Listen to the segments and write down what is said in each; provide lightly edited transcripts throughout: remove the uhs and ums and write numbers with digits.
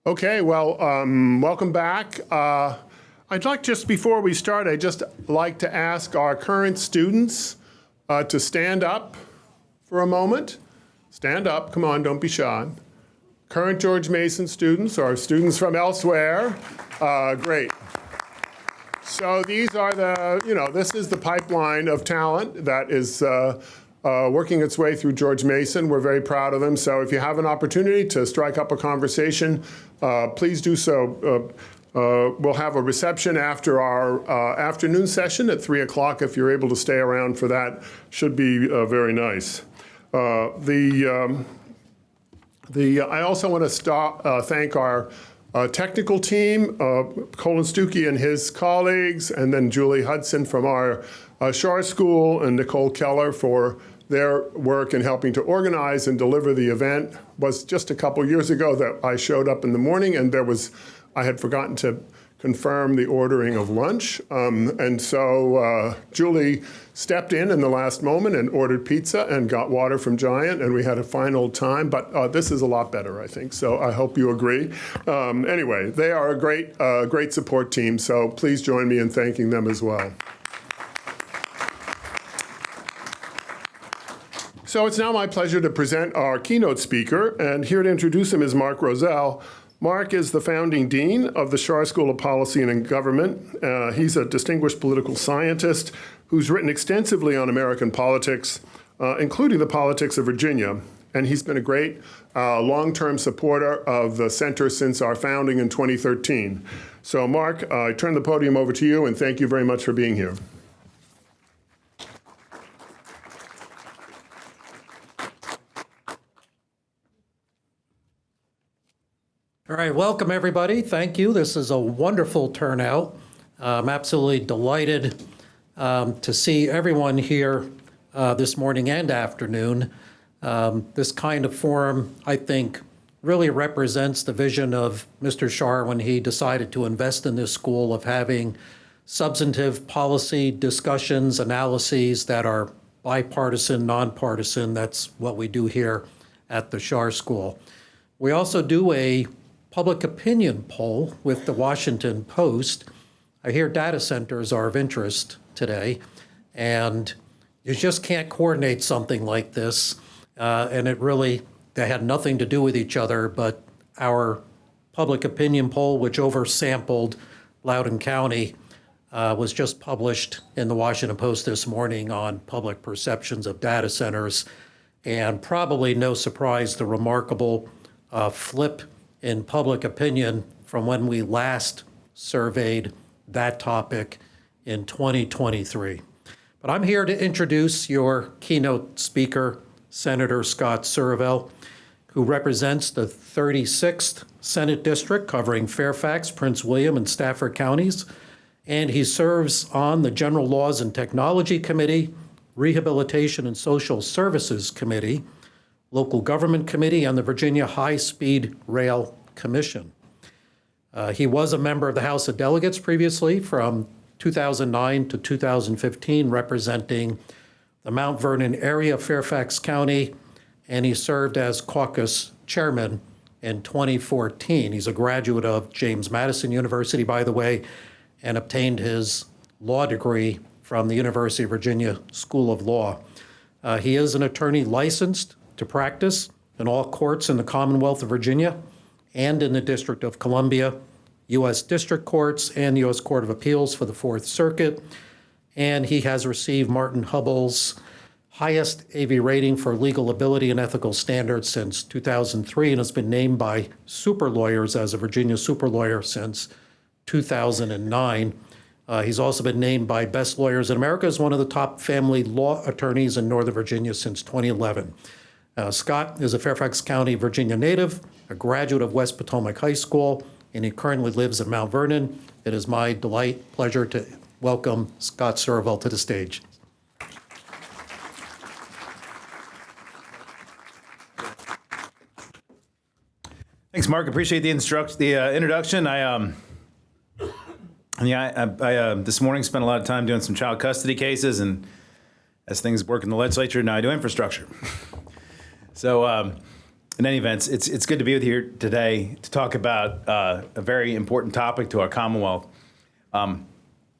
Okay, well, welcome back. I'd like, just before we start, I'd just like to ask our current students to stand up for a moment. Stand up, come on, don't be shy. Current George Mason students or students from elsewhere, great. So these are this is the pipeline of talent that is working its way through George Mason. We're very proud of them. So if you have an opportunity to strike up a conversation, please do so. We'll have a reception after our afternoon session at 3 o'clock. If you're able to stay around for that, should be very nice. I also want to thank our technical team, Colin Stuckey and his colleagues, and then Julie Hudson from our Shar School, and Nicole Keller for their work in helping to organize and deliver the event. It was just a couple years ago that I showed up in the morning, and I had forgotten to confirm the ordering of lunch. And so Julie stepped in the last moment and ordered pizza and got water from Giant, and we had a fine old time. But this is a lot better, I think. So I hope you agree. Anyway, they are a great support team. So please join me in thanking them as well. So it's now my pleasure to present our keynote speaker, and here to introduce him is Mark Rozell. Mark is the founding dean of the Shar School of Policy and Government. He's a distinguished political scientist who's written extensively on American politics, including the politics of Virginia. And he's been a great long-term supporter of the center since our founding in 2013. So Mark, I turn the podium over to you, and thank you very much for being here. All right, welcome everybody. Thank you. This is a wonderful turnout. I'm absolutely delighted to see everyone here this morning and afternoon. This kind of forum, I think, really represents the vision of Mr. Shar when he decided to invest in this school, of having substantive policy discussions, analyses that are bipartisan, nonpartisan. That's what we do here at the Shar School. We also do a public opinion poll with the Washington Post. I hear data centers are of interest today, and you just can't coordinate something like this. And they had nothing to do with each other, but our public opinion poll, which oversampled Loudoun County, was just published in the Washington Post this morning on public perceptions of data centers. And probably no surprise, the remarkable flip in public opinion from when we last surveyed that topic in 2023. But I'm here to introduce your keynote speaker, Senator Scott Surovell, who represents the 36th Senate District covering Fairfax, Prince William, and Stafford counties. And he serves on the General Laws and Technology Committee, Rehabilitation and Social Services Committee, Local Government Committee, and the Virginia High-Speed Rail Commission. He was a member of the House of Delegates previously from 2009 to 2015, representing the Mount Vernon area of Fairfax County, and he served as caucus chairman in 2014. He's a graduate of James Madison University, by the way, and obtained his law degree from the University of Virginia School of Law. He is an attorney licensed to practice in all courts in the Commonwealth of Virginia and in the District of Columbia, U.S. District Courts, and the U.S. Court of Appeals for the Fourth Circuit. And he has received Martin Hubbell's highest AV rating for legal ability and ethical standards since 2003, and has been named by super lawyers as a Virginia super lawyer since 2009. He's also been named by Best Lawyers in America as one of the top family law attorneys in Northern Virginia since 2011. Scott is a Fairfax County, Virginia native, a graduate of West Potomac High School, and he currently lives at Mount Vernon. It is my pleasure to welcome Scott Surovell to the stage. Thanks, Mark. Appreciate the introduction. I this morning spent a lot of time doing some child custody cases, and as things work in the legislature, now I do infrastructure. So in any event, it's good to be with you here today to talk about a very important topic to our Commonwealth. I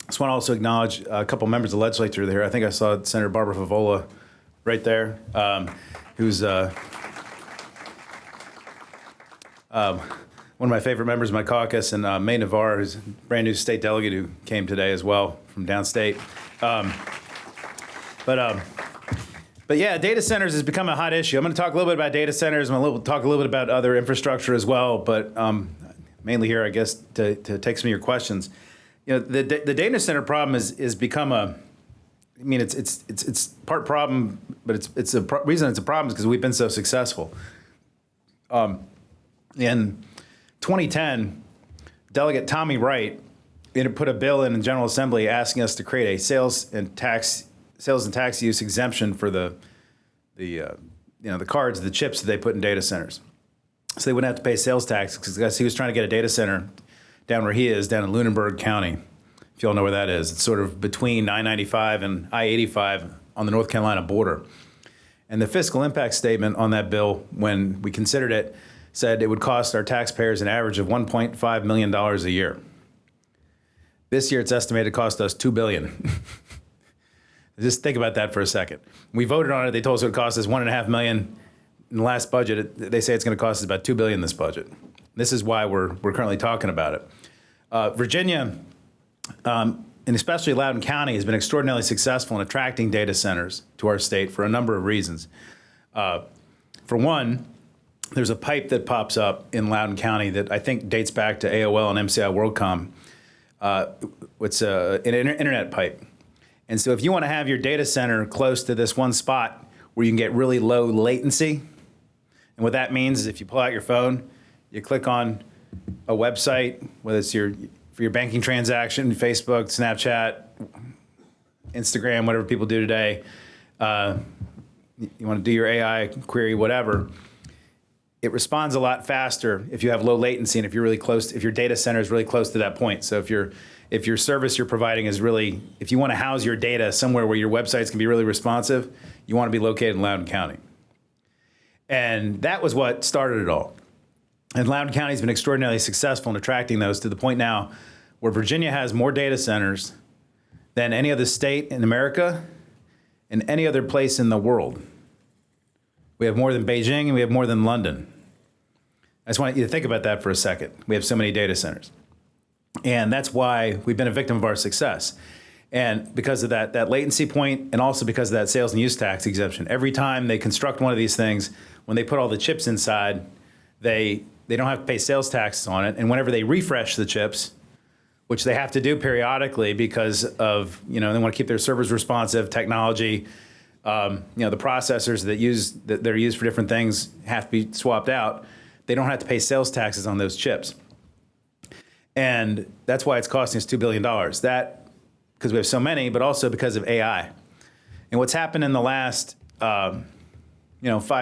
just want to also acknowledge a couple members of the legislature there. I think I saw Senator Barbara Favola right there, who's one of my favorite members of my caucus, and May Navarre, who's a brand new state delegate who came today as well from downstate. But yeah, data centers has become a hot issue. I'm going to talk a little bit about data centers. I'm going to talk a little bit about other infrastructure as well, but mainly here, I guess, to take some of your questions. You know, the data center problem is become a. I mean, it's part problem, but it's a reason it's a problem is because we've been so successful. In 2010, Delegate Tommy Wright put a bill in the General Assembly asking us to create a sales and tax use exemption for the cards, the chips that they put in data centers, so they wouldn't have to pay sales tax, because he was trying to get a data center down where he is, down in Lunenburg County. If you all know where that is, it's sort of between I-95 and I-85 on the North Carolina border. And the fiscal impact statement on that bill, when we considered it, said it would cost our taxpayers an average of $1.5 million a year. This year, it's estimated to cost us $2 billion. Just think about that for a second. We voted on it. They told us it would cost us $1.5 million in the last budget. They say it's going to cost us about $2 billion this budget. This is why we're currently talking about it. Virginia, and especially Loudoun County, has been extraordinarily successful in attracting data centers to our state for a number of reasons. For one, there's a pipe that pops up in Loudoun County that I think dates back to AOL and MCI WorldCom. It's an internet pipe. And so if you want to have your data center close to this one spot where you can get really low latency, and what that means is if you pull out your phone, you click on a website, whether it's for your banking transaction, Facebook, Snapchat, Instagram, whatever people do today, you want to do your AI query, whatever, it responds a lot faster if you have low latency and if you're really close, if your data center is really close to that point. So if your service you're providing is really, if you want to house your data somewhere where your websites can be really responsive, you want to be located in Loudoun County. And that was what started it all. And Loudoun County has been extraordinarily successful in attracting those, to the point now where Virginia has more data centers than any other state in America and any other place in the world. We have more than Beijing and we have more than London. I just want you to think about that for a second. We have so many data centers. And that's why we've been a victim of our success. And because of that latency point, and also because of that sales and use tax exemption. Every time they construct one of these things, when they put all the chips inside, they don't have to pay sales taxes on it. And whenever they refresh the chips, which they have to do periodically because of, they want to keep their servers responsive, technology, the processors that are used for different things have to be swapped out. They don't have to pay sales taxes on those chips. And that's why it's costing us $2 billion. That, because we have so many, but also because of AI. And what's happened in the last, 5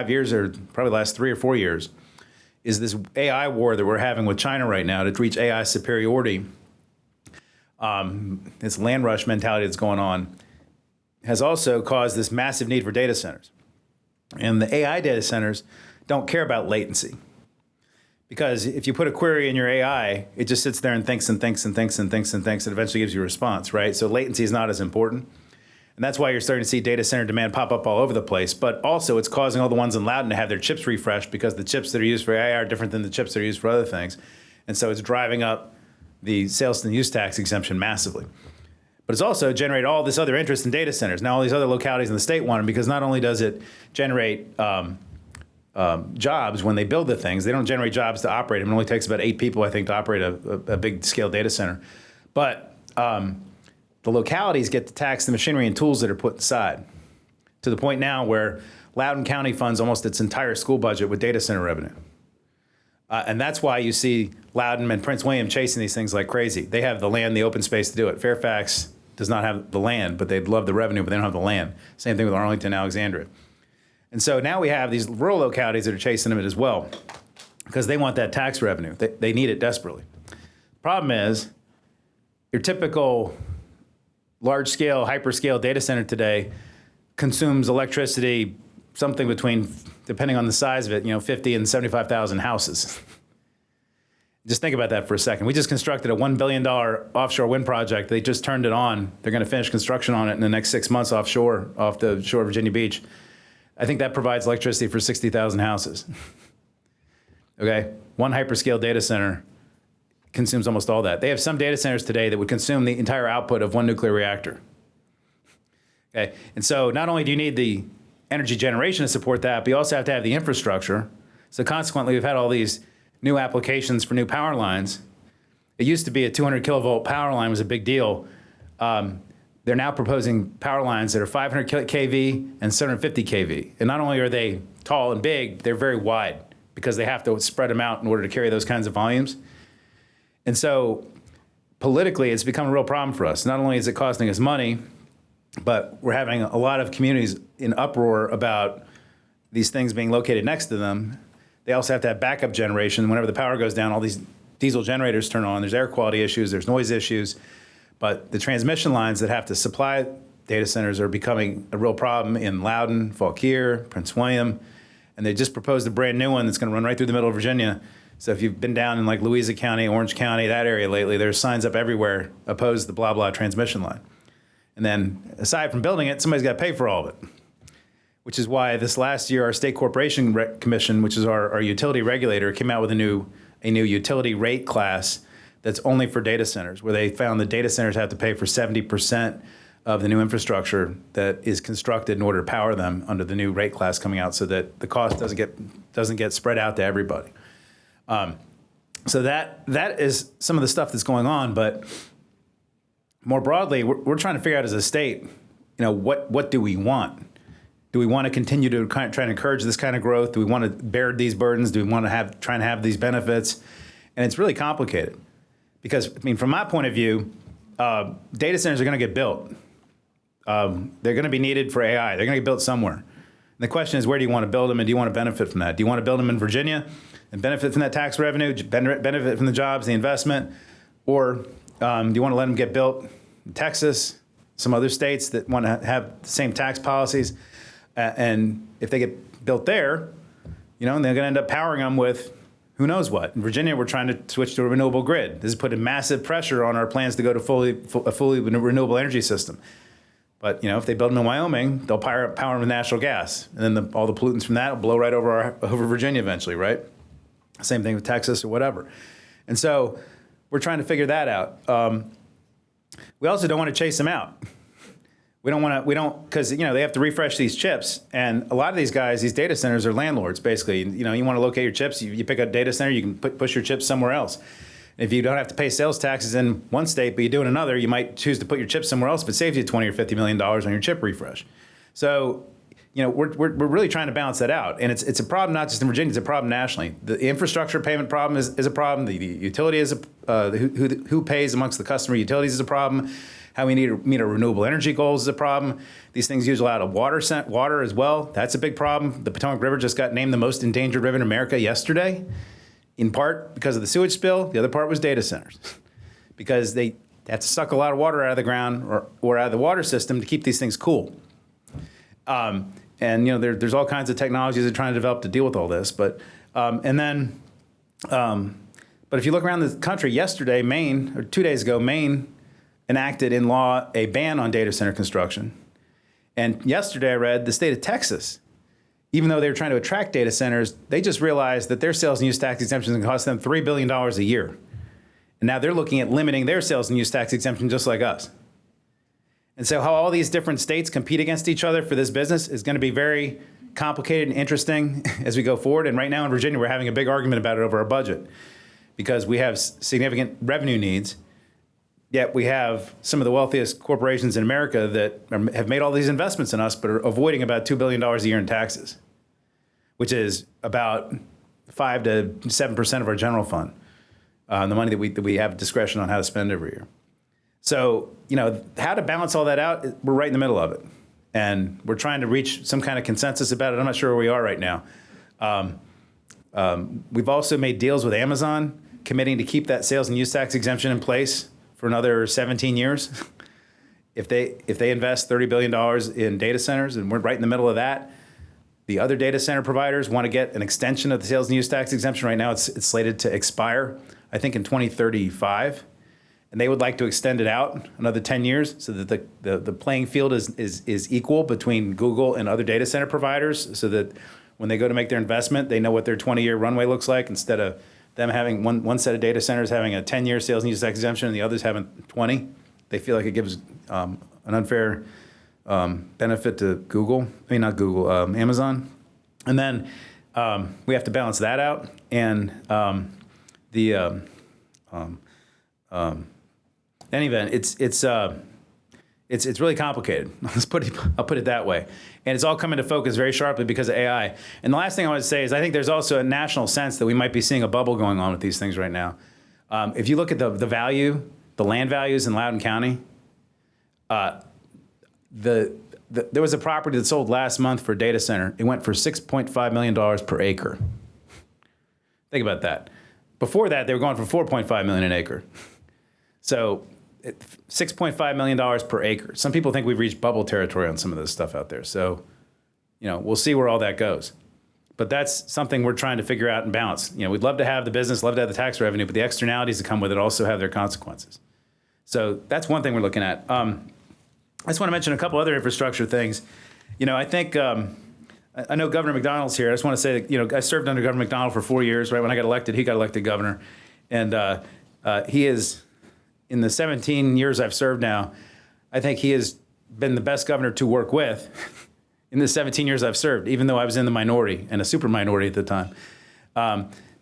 years, or probably the last 3 or 4 years, is this AI war that we're having with China right now to reach AI superiority. This land rush mentality that's going on has also caused this massive need for data centers. And the AI data centers don't care about latency. Because if you put a query in your AI, it just sits there and thinks and thinks and thinks and thinks and thinks and eventually gives you a response, right? So latency is not as important. And that's why you're starting to see data center demand pop up all over the place. But also it's causing all the ones in Loudoun to have their chips refreshed, because the chips that are used for AI are different than the chips that are used for other things. And so it's driving up the sales and use tax exemption massively. But it's also generated all this other interest in data centers. Now all these other localities in the state want them, because not only does it generate jobs when they build the things, they don't generate jobs to operate them. It only takes about 8 people, I think, to operate a big scale data center. But the localities get to tax the machinery and tools that are put inside, to the point now where Loudoun County funds almost its entire school budget with data center revenue. And that's why you see Loudoun and Prince William chasing these things like crazy. They have the land, the open space to do it. Fairfax does not have the land, but they'd love the revenue, but they don't have the land. Same thing with Arlington and Alexandria. And so now we have these rural localities that are chasing them as well, because they want that tax revenue. They need it desperately. Problem is, your typical large-scale, hyperscale data center today consumes electricity something between depending on the size of it, 50 and 75,000 houses. Just think about that for a second. We just constructed a $1 billion offshore wind project. They just turned it on. They're going to finish construction on it in the next 6 months offshore, off the shore of Virginia Beach. I think that provides electricity for 60,000 houses. Okay? One hyperscale data center consumes almost all that. They have some data centers today that would consume the entire output of one nuclear reactor. Okay? And so not only do you need the energy generation to support that, but you also have to have the infrastructure. So consequently, we've had all these new applications for new power lines. It used to be a 200 kilovolt power line was a big deal. They're now proposing power lines that are 500 kV and 750 kV. And not only are they tall and big, they're very wide because they have to spread them out in order to carry those kinds of volumes. And so politically, it's become a real problem for us. Not only is it costing us money, but we're having a lot of communities in uproar about these things being located next to them. They also have to have backup generation. Whenever the power goes down, all these diesel generators turn on. There's air quality issues, there's noise issues. But the transmission lines that have to supply data centers are becoming a real problem in Loudoun, Fauquier, Prince William. And they just proposed a brand new one that's going to run right through the middle of Virginia. So if you've been down in like Louisa County, Orange County, that area lately, there's signs up everywhere opposed to the blah, blah transmission line. And then aside from building it, somebody's got to pay for all of it. Which is why this last year, our State Corporation Commission, which is our utility regulator, came out with a new utility rate class that's only for data centers, where they found that data centers have to pay for 70% of the new infrastructure that is constructed in order to power them under the new rate class coming out, so that the cost doesn't get spread out to everybody. So that is some of the stuff that's going on. But more broadly, we're trying to figure out as a state, what do we want? Do we want to continue to try and encourage this kind of growth? Do we want to bear these burdens? Do we want to try and have these benefits? And it's really complicated because, from my point of view, data centers are going to get built. They're going to be needed for AI. They're going to get built somewhere. And the question is, where do you want to build them, and do you want to benefit from that? Do you want to build them in Virginia and benefit from that tax revenue, benefit from the jobs, the investment, or do you want to let them get built in Texas, some other states that want to have the same tax policies? And if they get built there, they're going to end up powering them with who knows what. In Virginia, we're trying to switch to a renewable grid. This is putting massive pressure on our plans to go to a fully renewable energy system. But if they build them in Wyoming, they'll power them with natural gas, and then all the pollutants from that will blow right over Virginia eventually, right? Same thing with Texas or whatever. And so we're trying to figure that out. We also don't want to chase them out. Because they have to refresh these chips, and a lot of these guys, these data centers are landlords basically. You want to locate your chips, you pick a data center, you can push your chips somewhere else. If you don't have to pay sales taxes in one state, but you do in another, you might choose to put your chips somewhere else if it saves you $20 or $50 million on your chip refresh. So, we're really trying to balance that out, and it's a problem not just in Virginia; it's a problem nationally. The infrastructure payment problem is a problem. The utility is who pays amongst the customer utilities is a problem. How we need to meet our renewable energy goals is a problem. These things use a lot of water as well. That's a big problem. The Potomac River just got named the most endangered river in America yesterday, in part because of the sewage spill. The other part was data centers, because they have to suck a lot of water out of the ground or out of the water system to keep these things cool. There's all kinds of technologies they're trying to develop to deal with all this. But if you look around the country, yesterday, Maine, or 2 days ago, Maine enacted in law a ban on data center construction. And yesterday I read the state of Texas, even though they were trying to attract data centers, they just realized that their sales and use tax exemptions can cost them $3 billion a year. And now they're looking at limiting their sales and use tax exemption just like us. And so how all these different states compete against each other for this business is going to be very complicated and interesting as we go forward. And right now in Virginia, we're having a big argument about it over our budget because we have significant revenue needs. Yet we have some of the wealthiest corporations in America that have made all these investments in us, but are avoiding about $2 billion a year in taxes, which is about 5 to 7% of our general fund, the money that we have discretion on how to spend every year. So, how to balance all that out, we're right in the middle of it. And we're trying to reach some kind of consensus about it. I'm not sure where we are right now. We've also made deals with Amazon, committing to keep that sales and use tax exemption in place for another 17 years. If they invest $30 billion in data centers, and we're right in the middle of that, The other data center providers want to get an extension of the sales and use tax exemption. Right now, it's slated to expire, I think, in 2035. And they would like to extend it out another 10 years so that the playing field is equal between Google and other data center providers, so that when they go to make their investment, they know what their 20-year runway looks like, instead of them having one set of data centers having a 10-year sales and use tax exemption and the others having 20. They feel like it gives an unfair benefit to Google. I mean, not Google, Amazon. And then we have to balance that out. And in any event, it's really complicated. I'll put it that way. And it's all coming to focus very sharply because of AI. And the last thing I want to say is I think there's also a national sense that we might be seeing a bubble going on with these things right now. If you look at the value, the land values in Loudoun County, there was a property that sold last month for a data center. It went for $6.5 million per acre. Think about that. Before that, they were going for $4.5 million an acre. So $6.5 million per acre. Some people think we've reached bubble territory on some of this stuff out there. So, we'll see where all that goes. But that's something we're trying to figure out and balance. We'd love to have the business, love to have the tax revenue, but the externalities that come with it also have their consequences. So that's one thing we're looking at. I just want to mention a couple other infrastructure things. I think, I know Governor McDonald's here. I just want to say that, I served under Governor McDonald for 4 years. Right when I got elected, he got elected governor. And he is, in the 17 years I've served now, I think he has been the best governor to work with in the 17 years I've served, even though I was in the minority and a super minority at the time,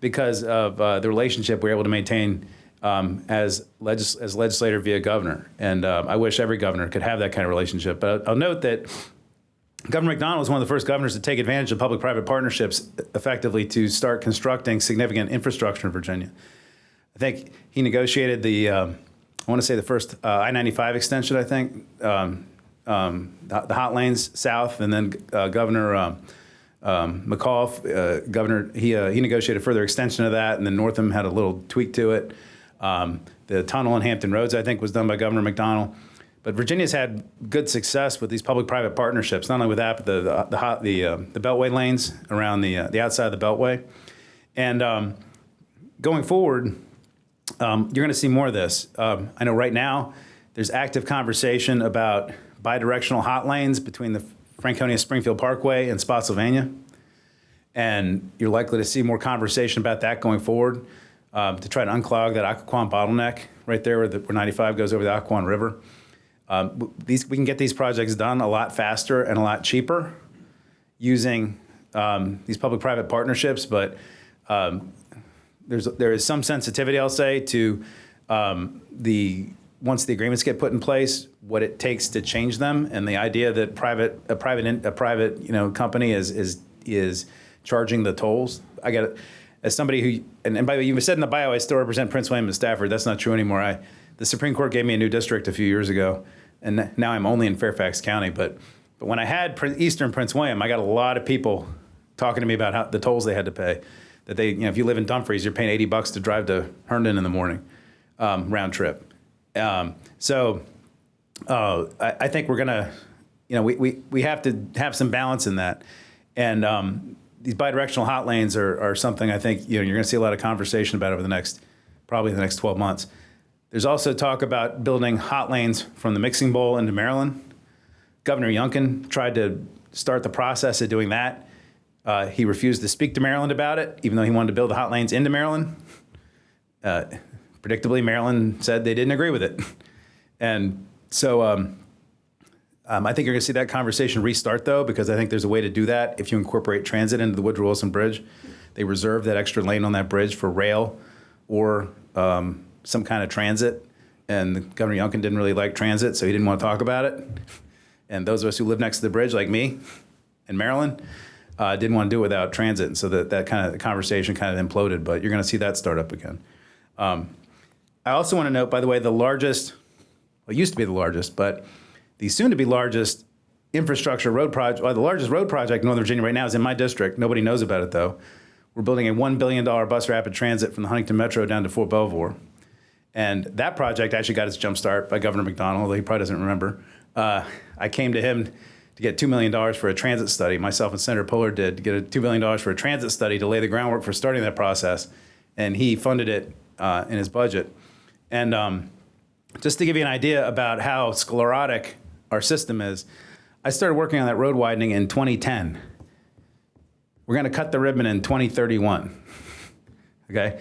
because of the relationship we were able to maintain as legislator via governor. And I wish every governor could have that kind of relationship. But I'll note that Governor McDonald was one of the first governors to take advantage of public-private partnerships effectively to start constructing significant infrastructure in Virginia. I think he negotiated I want to say the first I-95 extension, I think, the hot lanes south, and then Governor McAuliffe, he negotiated a further extension of that, and then Northam had a little tweak to it. The tunnel in Hampton Roads, I think, was done by Governor McDonald. But Virginia's had good success with these public-private partnerships, not only with that, but the beltway lanes around the outside of the beltway. And going forward, you're going to see more of this. I know right now there's active conversation about bidirectional hot lanes between the Franconia-Springfield Parkway and Spotsylvania. And you're likely to see more conversation about that going forward to try to unclog that Occoquan bottleneck right there where 95 goes over the Occoquan River. We can get these projects done a lot faster and a lot cheaper using these public-private partnerships, but there is some sensitivity, I'll say, to once the agreements get put in place, what it takes to change them, and the idea that a private company is charging the tolls. I got it as somebody who, and by the way, you said in the bio, I still represent Prince William and Stafford. That's not true anymore. The Supreme Court gave me a new district a few years ago, and now I'm only in Fairfax County. But when I had Eastern Prince William, I got a lot of people talking to me about how the tolls they had to pay. That they, if you live in Dumfries, you're paying $80 to drive to Herndon in the morning, round trip. So I think we're gonna, we have to have some balance in that, and these bidirectional hot lanes are something I think you're gonna see a lot of conversation about over probably the next 12 months. There's also talk about building hot lanes from the Mixing Bowl into Maryland. Governor Youngkin tried to start the process of doing that. He refused to speak to Maryland about it, even though he wanted to build the hot lanes into Maryland. Predictably, Maryland said they didn't agree with it. And so I think you're going to see that conversation restart, though, because I think there's a way to do that if you incorporate transit into the Woodrow Wilson Bridge. They reserved that extra lane on that bridge for rail or some kind of transit. And Governor Youngkin didn't really like transit, so he didn't want to talk about it. And those of us who live next to the bridge, like me in Maryland, didn't want to do it without transit. And so that kind of conversation kind of imploded, but you're going to see that start up again. I also want to note, by the way, it used to be the largest, but the soon-to-be largest infrastructure road project, the largest road project in Northern Virginia right now is in my district. Nobody knows about it, though. We're building a $1 billion bus rapid transit from the Huntington Metro down to Fort Belvoir. And that project actually got its jump start by Governor McDonald, although he probably doesn't remember. I came to him to get $2 million for a transit study. Myself and Senator Puller did to get a $2 million for a transit study to lay the groundwork for starting that process. And he funded it in his budget. And just to give you an idea about how sclerotic our system is, I started working on that road widening in 2010. We're going to cut the ribbon in 2031. Okay?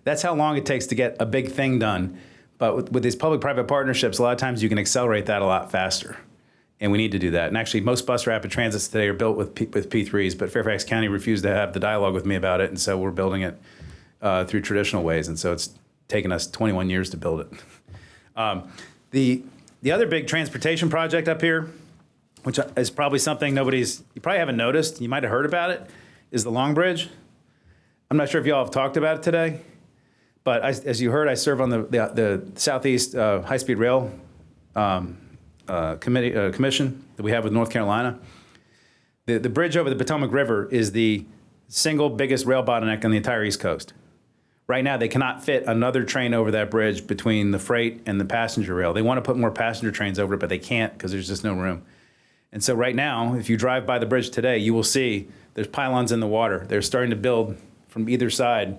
That's how long it takes to get a big thing done. But with these public-private partnerships, a lot of times you can accelerate that a lot faster. And we need to do that. And actually, most bus rapid transits today are built with P3s, but Fairfax County refused to have the dialogue with me about it, and so we're building it through traditional ways. And so it's taken us 21 years to build it. The other big transportation project up here, which is probably something you probably haven't noticed, you might have heard about it, is the Long Bridge. I'm not sure if y'all have talked about it today, but as you heard, I serve on the Southeast High-Speed Rail Commission that we have with North Carolina. The bridge over the Potomac River is the single biggest rail bottleneck on the entire East Coast. Right now, they cannot fit another train over that bridge between the freight and the passenger rail. They want to put more passenger trains over it, but they can't because there's just no room. And so right now, if you drive by the bridge today, you will see there's pylons in the water. They're starting to build from either side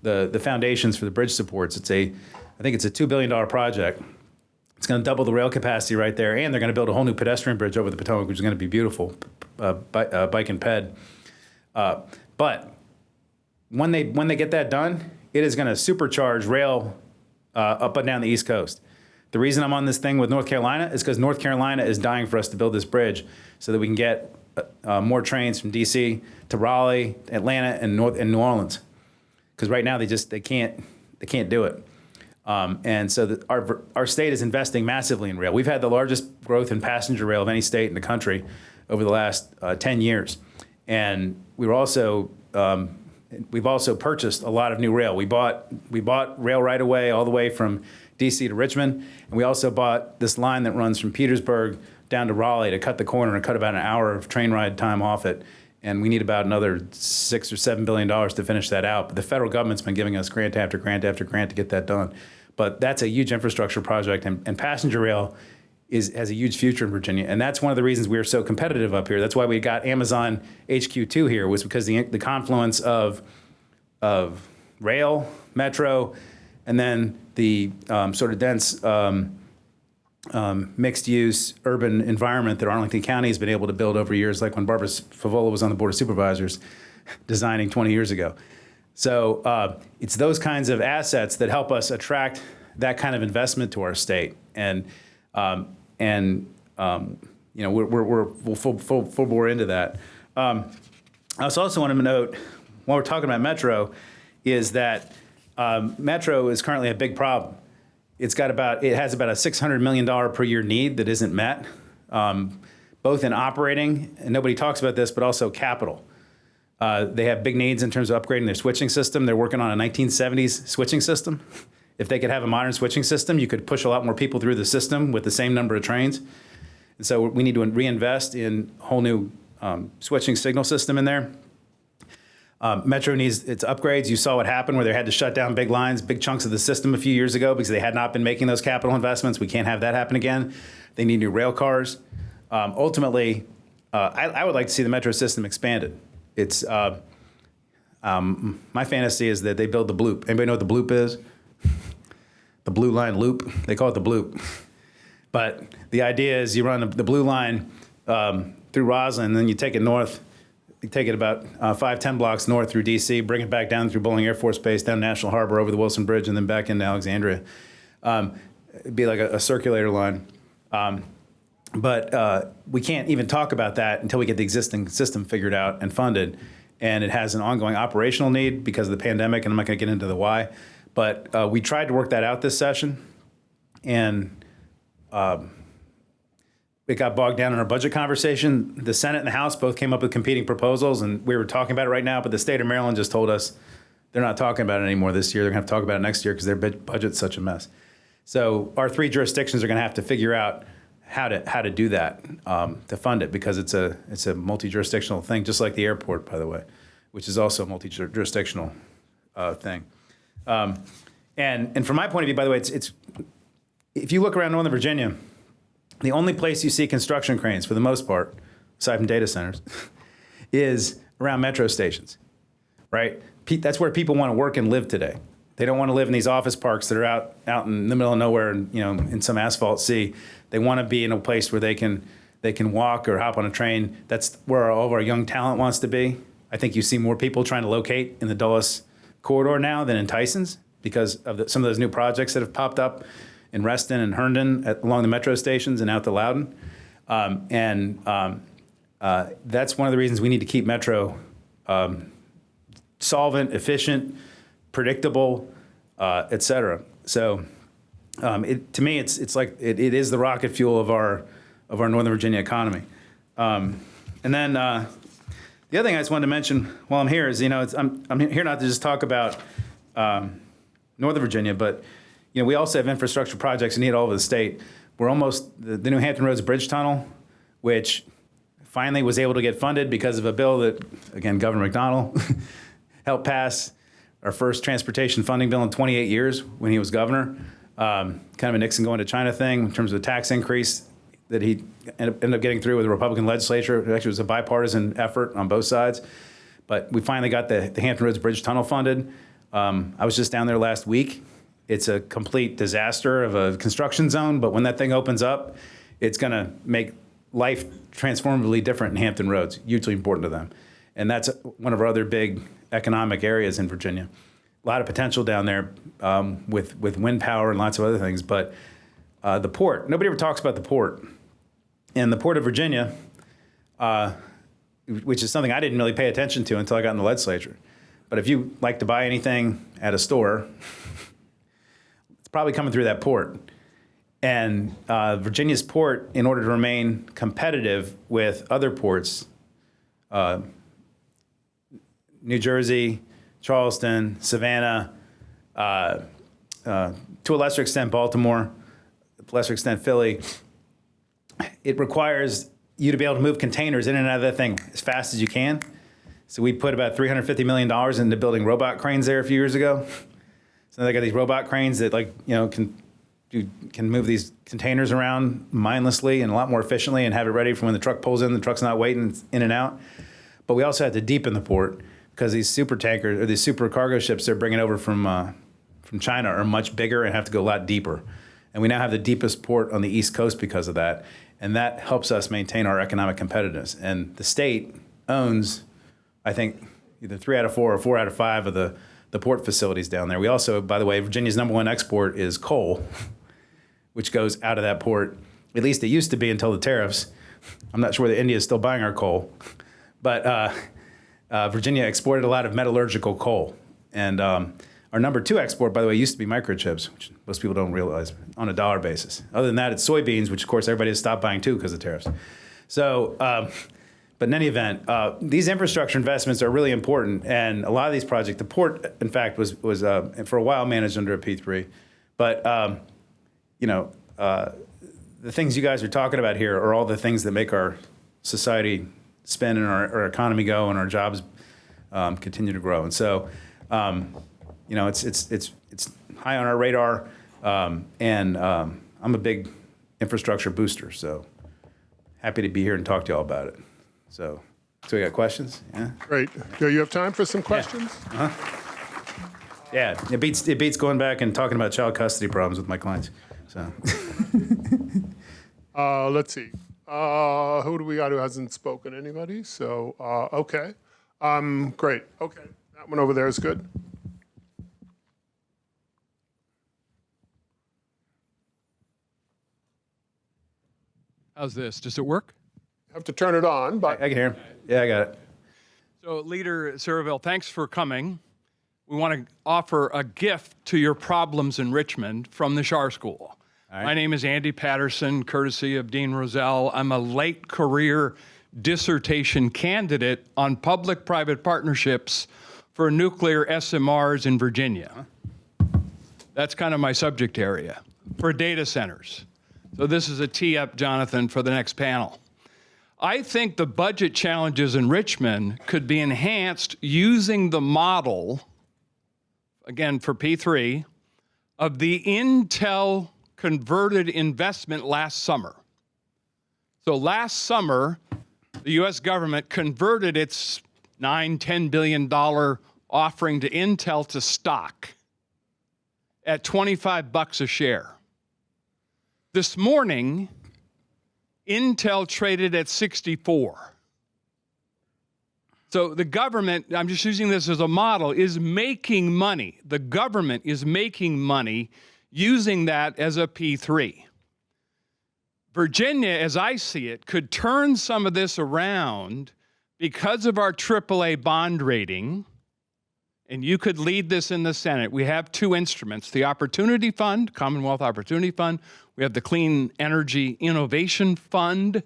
the foundations for the bridge supports. I think it's a $2 billion project. It's going to double the rail capacity right there, and they're going to build a whole new pedestrian bridge over the Potomac, which is going to be beautiful, bike and ped. But when they get that done, it is going to supercharge rail up and down the East Coast. The reason I'm on this thing with North Carolina is because North Carolina is dying for us to build this bridge so that we can get more trains from D.C. to Raleigh, Atlanta, and New Orleans. Because right now they can't do it. And so our state is investing massively in rail. We've had the largest growth in passenger rail of any state in the country over the last 10 years. And we've also purchased a lot of new rail. We bought rail right away all the way from D.C. to Richmond. And we also bought this line that runs from Petersburg down to Raleigh to cut the corner and cut about an hour of train ride time off it. And we need about another $6 or $7 billion to finish that out. But the federal government's been giving us grant after grant after grant to get that done. But that's a huge infrastructure project, and passenger rail has a huge future in Virginia. And that's one of the reasons we are so competitive up here. That's why we got Amazon HQ2 here, was because the confluence of rail, metro, and then the sort of dense mixed-use urban environment that Arlington County has been able to build over years, like when Barbara Favola was on the Board of Supervisors designing 20 years ago. So it's those kinds of assets that help us attract that kind of investment to our state. And we'll full bore into that. I also want to note, while we're talking about Metro, is that Metro is currently a big problem. It has about a $600 million per year need that isn't met, both in operating, and nobody talks about this, but also capital. They have big needs in terms of upgrading their switching system. They're working on a 1970s switching system. If they could have a modern switching system, you could push a lot more people through the system with the same number of trains. And so we need to reinvest in a whole new switching signal system in there. Metro needs its upgrades. You saw what happened where they had to shut down big lines, big chunks of the system a few years ago because they had not been making those capital investments. We can't have that happen again. They need new rail cars. Ultimately, I would like to see the Metro system expanded. It's my fantasy is that they build the Bloop. Anybody know what the Bloop is? The Blue Line Loop. They call it the Bloop. But the idea is you run the Blue Line through Roslyn, and then you take it north. You take it about 5-10 blocks north through D.C., bring it back down through Bowling Air Force Base, down National Harbor, over the Wilson Bridge, and then back into Alexandria. It'd be like a circulator line. But we can't even talk about that until we get the existing system figured out and funded. And it has an ongoing operational need because of the pandemic, and I'm not going to get into the why. But we tried to work that out this session, and it got bogged down in our budget conversation. The Senate and the House both came up with competing proposals, and we were talking about it right now, but the state of Maryland just told us they're not talking about it anymore this year. They're going to have to talk about it next year because their budget's such a mess. So our three jurisdictions are going to have to figure out how to do that, to fund it, because it's a multi-jurisdictional thing, just like the airport, by the way, which is also a multi-jurisdictional thing. And from my point of view, by the way, it's if you look around Northern Virginia, the only place you see construction cranes, for the most part, aside from data centers, is around metro stations, right? That's where people want to work and live today. They don't want to live in these office parks that are out in the middle of nowhere, and in some asphalt sea. They want to be in a place where they can walk or hop on a train. That's where all of our young talent wants to be. I think you see more people trying to locate in the Dulles corridor now than in Tyson's because of some of those new projects that have popped up in Reston and Herndon along the metro stations and out to Loudoun. That's one of the reasons we need to keep Metro solvent, efficient, predictable, et cetera. So to me, it's like it is the rocket fuel of our Northern Virginia economy. And then the other thing I just wanted to mention while I'm here is, I'm here not to just talk about Northern Virginia, but we also have infrastructure projects needed all over the state. We're almost the New Hampton Roads Bridge Tunnel, which finally was able to get funded because of a bill that, again, Governor McDonnell helped pass, our first transportation funding bill in 28 years when he was governor. Kind of a Nixon going to China thing in terms of a tax increase that he ended up getting through with the Republican legislature. It actually was a bipartisan effort on both sides. But we finally got the Hampton Roads Bridge Tunnel funded. I was just down there last week. It's a complete disaster of a construction zone, but when that thing opens up, it's going to make life transformatively different in Hampton Roads, hugely important to them. And that's one of our other big economic areas in Virginia. A lot of potential down there with wind power and lots of other things. But the port, nobody ever talks about the port. And the Port of Virginia, which is something I didn't really pay attention to until I got in the legislature. But if you like to buy anything at a store, it's probably coming through that port. And Virginia's port, in order to remain competitive with other ports, New Jersey, Charleston, Savannah, to a lesser extent Baltimore, to a lesser extent Philly, it requires you to be able to move containers in and out of that thing as fast as you can. So we put about $350 million into building robot cranes there a few years ago. So they got these robot cranes that can move these containers around mindlessly and a lot more efficiently and have it ready for when the truck pulls in, the truck's not waiting, it's in and out. But we also had to deepen the port because these super tankers or these super cargo ships they're bringing over from China are much bigger and have to go a lot deeper. And we now have the deepest port on the East Coast because of that. And that helps us maintain our economic competitiveness. And the state owns, I think, either 3 out of 4 or 4 out of 5 of the port facilities down there. We also, by the way, Virginia's #1 export is coal, which goes out of that port. At least it used to be until the tariffs. I'm not sure whether India is still buying our coal. But Virginia exported a lot of metallurgical coal. And our #2 export, by the way, used to be microchips, which most people don't realize, on a dollar basis. Other than that, it's soybeans, which, of course, everybody has stopped buying, too, because of tariffs. So, but in any event, these infrastructure investments are really important. And a lot of these projects, the port, in fact, was for a while managed under a P3. But, the things you guys are talking about here are all the things that make our society spin and our economy go and our jobs continue to grow. And so, it's high on our radar, and I'm a big infrastructure booster. So happy to be here and talk to you all about it. So we got questions? Yeah. Great. Do you have time for some questions? Yeah. Yeah, it beats going back and talking about child custody problems with my clients. So let's see. Who do we got who hasn't spoken? Anybody? So, okay. Great. Okay. That one over there is good. How's this? Does it work? You have to turn it on, but I can hear him. Yeah, I got it. So, Leader Surovell, thanks for coming. We want to offer a gift to your problems in Richmond from the Schar School. All right. My name is Andy Patterson, courtesy of Dean Rozelle. I'm a late career dissertation candidate on public-private partnerships for nuclear SMRs in Virginia. That's kind of my subject area for data centers. So this is a tee up, Jonathan, for the next panel. I think the budget challenges in Richmond could be enhanced using the model, again for P3, of the Intel converted investment last summer. So last summer, the U.S. government converted its $10 billion offering to Intel to stock at $25 a share. This morning, Intel traded at 64. So the government, I'm just using this as a model, is making money. The government is making money using that as a P3. Virginia, as I see it, could turn some of this around because of our AAA bond rating, and you could lead this in the Senate. We have two instruments, the Opportunity Fund, Commonwealth Opportunity Fund. We have the Clean Energy Innovation Fund.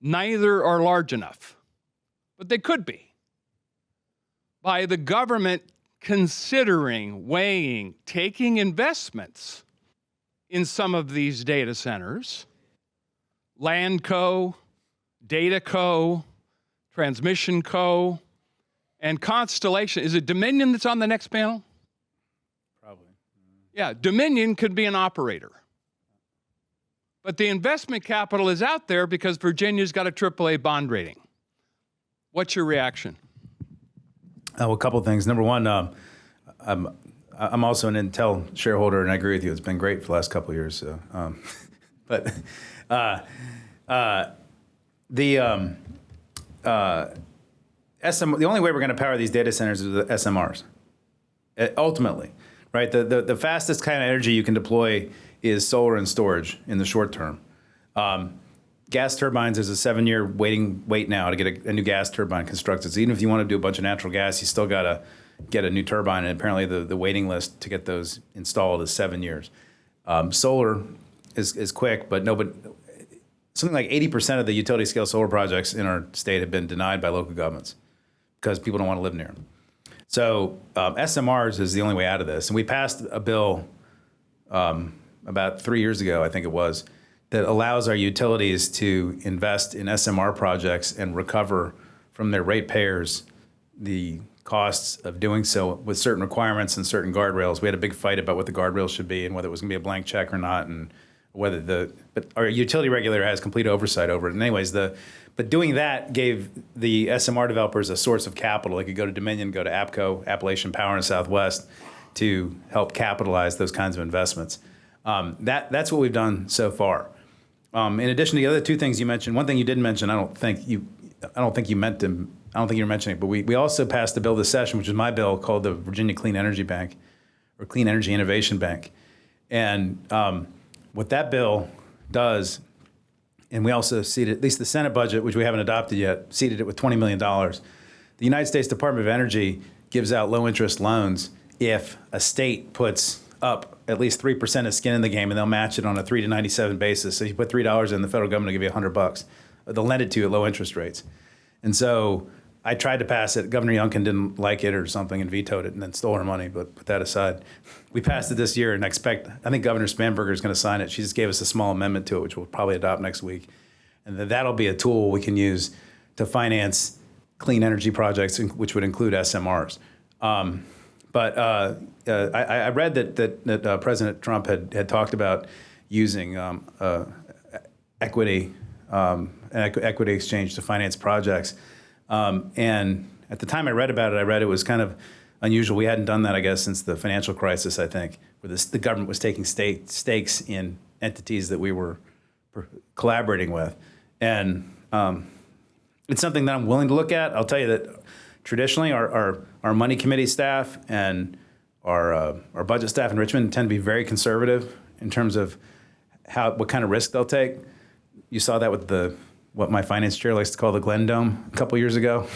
Neither are large enough, but they could be. By the government considering, weighing, taking investments in some of these data centers, Land Co., Data Co., Transmission Co., and Constellation. Is it Dominion that's on the next panel? Probably. Yeah, Dominion could be an operator. But the investment capital is out there because Virginia's got a AAA bond rating. What's your reaction? Well, a couple of things. Number one, I'm also an Intel shareholder, and I agree with you. It's been great for the last couple of years. So, but the only way we're going to power these data centers is with SMRs. Ultimately, right? The fastest kind of energy you can deploy is solar and storage in the short term. Gas turbines, there's a 7-year wait now to get a new gas turbine constructed. So even if you want to do a bunch of natural gas, you still got to get a new turbine. And apparently the waiting list to get those installed is 7 years. Solar is quick, but something like 80% of the utility scale solar projects in our state have been denied by local governments because people don't want to live near them. So SMRs is the only way out of this. And we passed a bill about 3 years ago, I think it was, that allows our utilities to invest in SMR projects and recover from their ratepayers the costs of doing so with certain requirements and certain guardrails. We had a big fight about what the guardrails should be and whether it was going to be a blank check or not, and but our utility regulator has complete oversight over it. And anyways, but doing that gave the SMR developers a source of capital. They could go to Dominion, go to APCO, Appalachian Power in the Southwest, to help capitalize those kinds of investments. That's what we've done so far. In addition to the other two things you mentioned, one thing you didn't mention, I don't think you were mentioning it, but we also passed a bill this session, which is my bill, called the Virginia Clean Energy Bank, or Clean Energy Innovation Bank. And what that bill does, and we also seeded, at least the Senate budget, which we haven't adopted yet, seeded it with $20 million. The United States Department of Energy gives out low interest loans if a state puts up at least 3% of skin in the game, and they'll match it on a 3 to 97 basis. So you put $3 in, the federal government will give you $100. They'll lend it to you at low interest rates. And so I tried to pass it. Governor Youngkin didn't like it or something and vetoed it and then stole her money, but put that aside. We passed it this year, and I think Governor Spanberger is going to sign it. She just gave us a small amendment to it, which we'll probably adopt next week. And that'll be a tool we can use to finance clean energy projects, which would include SMRs. But I read that President Trump had talked about using equity exchange to finance projects. And at the time I read about it, it was kind of unusual. We hadn't done that, I guess, since the financial crisis, I think, where the government was taking stakes in entities that we were collaborating with. And it's something that I'm willing to look at. I'll tell you that traditionally our money committee staff and our budget staff in Richmond tend to be very conservative in terms of what kind of risk they'll take. You saw that with what my finance chair likes to call the Glen Dome a couple years ago.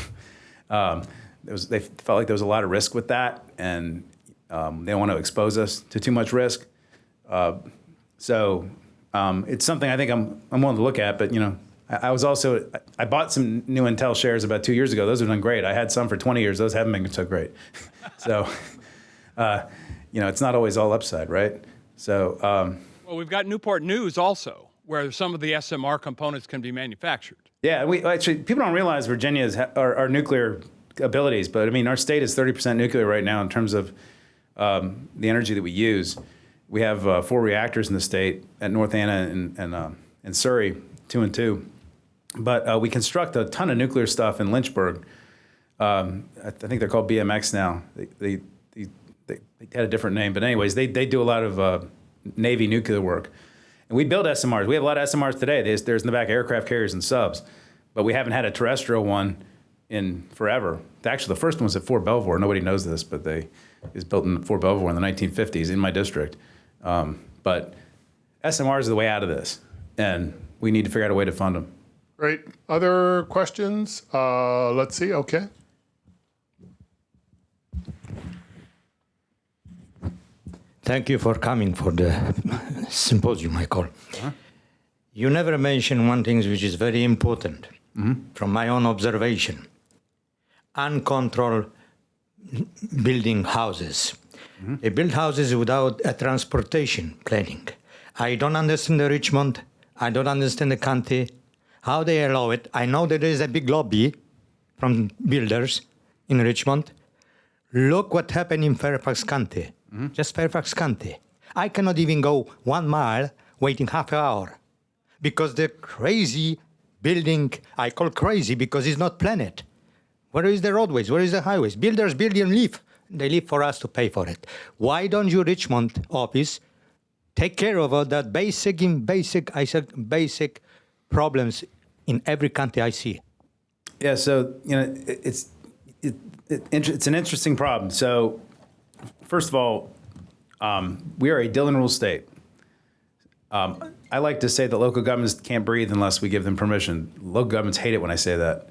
They felt like there was a lot of risk with that, and they don't want to expose us to too much risk. So it's something I think I'm willing to look at. But I bought some new Intel shares about 2 years ago. Those have done great. I had some for 20 years. Those haven't been so great. So it's not always all upside, right? So well, we've got Newport News also, where some of the SMR components can be manufactured. Yeah, people don't realize Virginia's our nuclear abilities, but I mean, our state is 30% nuclear right now in terms of the energy that we use. We have 4 reactors in the state at North Anna and Surrey, 2 and 2. But we construct a ton of nuclear stuff in Lynchburg. I think they're called BMX now. They had a different name, but anyways, they do a lot of Navy nuclear work. And we build SMRs. We have a lot of SMRs today. There's in the back aircraft carriers and subs, but we haven't had a terrestrial one in forever. Actually, the first one was at Fort Belvoir. Nobody knows this, but it was built in Fort Belvoir in the 1950s in my district. But SMRs are the way out of this, and we need to figure out a way to fund them. Great. Other questions? Let's see. Okay. Thank you for coming for the symposium, I call. You never mention one thing which is very important from my own observation. Uncontrolled building houses. They build houses without a transportation planning. I don't understand the Richmond. I don't understand the county, how they allow it. I know that there is a big lobby from builders in Richmond. Look what happened in Fairfax County. Just Fairfax County. I cannot even go 1 mile waiting half an hour because the crazy building, I call crazy because it's not planned. Where is the roadways? Where is the highways? Builders build and leave. They leave for us to pay for it. Why don't you, Richmond office, take care of all that basic problems in every country I see? Yeah, so it's an interesting problem. So first of all, we are a Dillon Rule state. I like to say that local governments can't breathe unless we give them permission. Local governments hate it when I say that.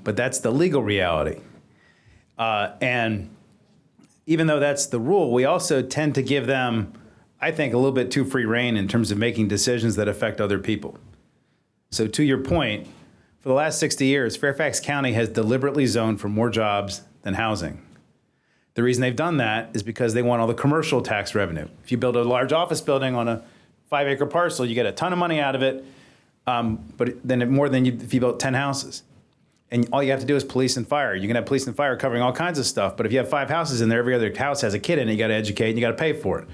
But that's the legal reality. And even though that's the rule, we also tend to give them, I think, a little bit too free rein in terms of making decisions that affect other people. So to your point, for the last 60 years, Fairfax County has deliberately zoned for more jobs than housing. The reason they've done that is because they want all the commercial tax revenue. If you build a large office building on a 5-acre parcel, you get a ton of money out of it, but then more than if you built 10 houses. And all you have to do is police and fire. You can have police and fire covering all kinds of stuff, but if you have 5 houses in there, every other house has a kid in it, you got to educate and you got to pay for it.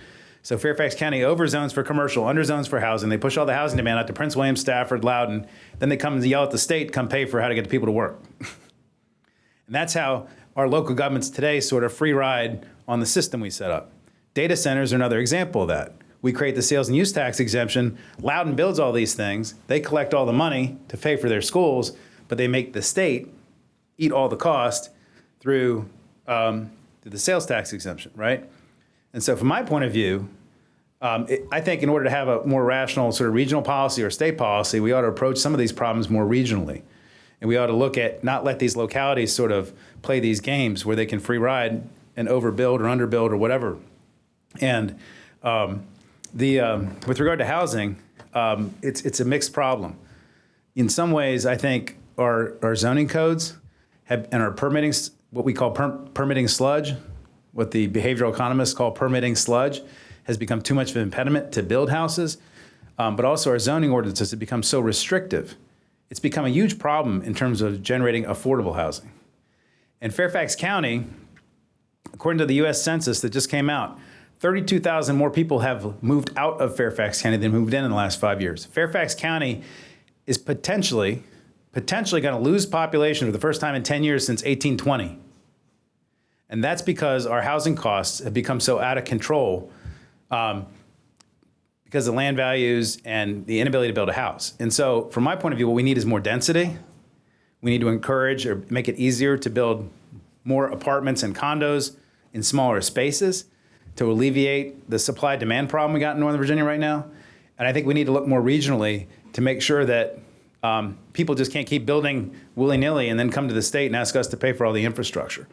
So Fairfax County overzones for commercial, underzones for housing. They push all the housing demand out to Prince William, Stafford, Loudoun. Then they come and yell at the state, come pay for how to get the people to work. And that's how our local governments today sort of free ride on the system we set up. Data centers are another example of that. We create the sales and use tax exemption. Loudoun builds all these things. They collect all the money to pay for their schools, but they make the state eat all the cost through the sales tax exemption, right? And so from my point of view, I think in order to have a more rational sort of regional policy or state policy, we ought to approach some of these problems more regionally. And we ought to look at, not let these localities sort of play these games where they can free ride and overbuild or underbuild or whatever. And with regard to housing, it's a mixed problem. In some ways, I think our zoning codes and our permitting, what we call permitting sludge, what the behavioral economists call permitting sludge, has become too much of an impediment to build houses. But also our zoning ordinances have become so restrictive. It's become a huge problem in terms of generating affordable housing. In Fairfax County, according to the U.S. Census that just came out, 32,000 more people have moved out of Fairfax County than moved in the last 5 years. Fairfax County is potentially going to lose population for the first time in 10 years since 1820. And that's because our housing costs have become so out of control because of land values and the inability to build a house. And so from my point of view, what we need is more density. We need to encourage or make it easier to build more apartments and condos in smaller spaces to alleviate the supply-demand problem we got in Northern Virginia right now. And I think we need to look more regionally to make sure that people just can't keep building willy-nilly and then come to the state and ask us to pay for all the infrastructure.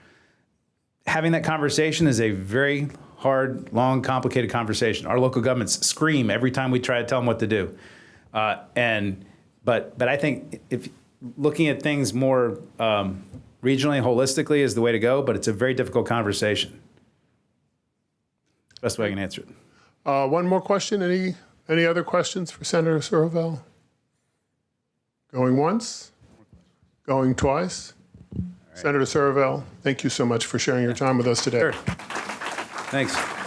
Having that conversation is a very hard, long, complicated conversation. Our local governments scream every time we try to tell them what to do. But I think if looking at things more regionally, holistically is the way to go, but it's a very difficult conversation. Best way I can answer it. One more question. Any other questions for Senator Surovell? Going once? Going twice? Right. Senator Surovell, thank you so much for sharing your time with us today. Sure. Thanks.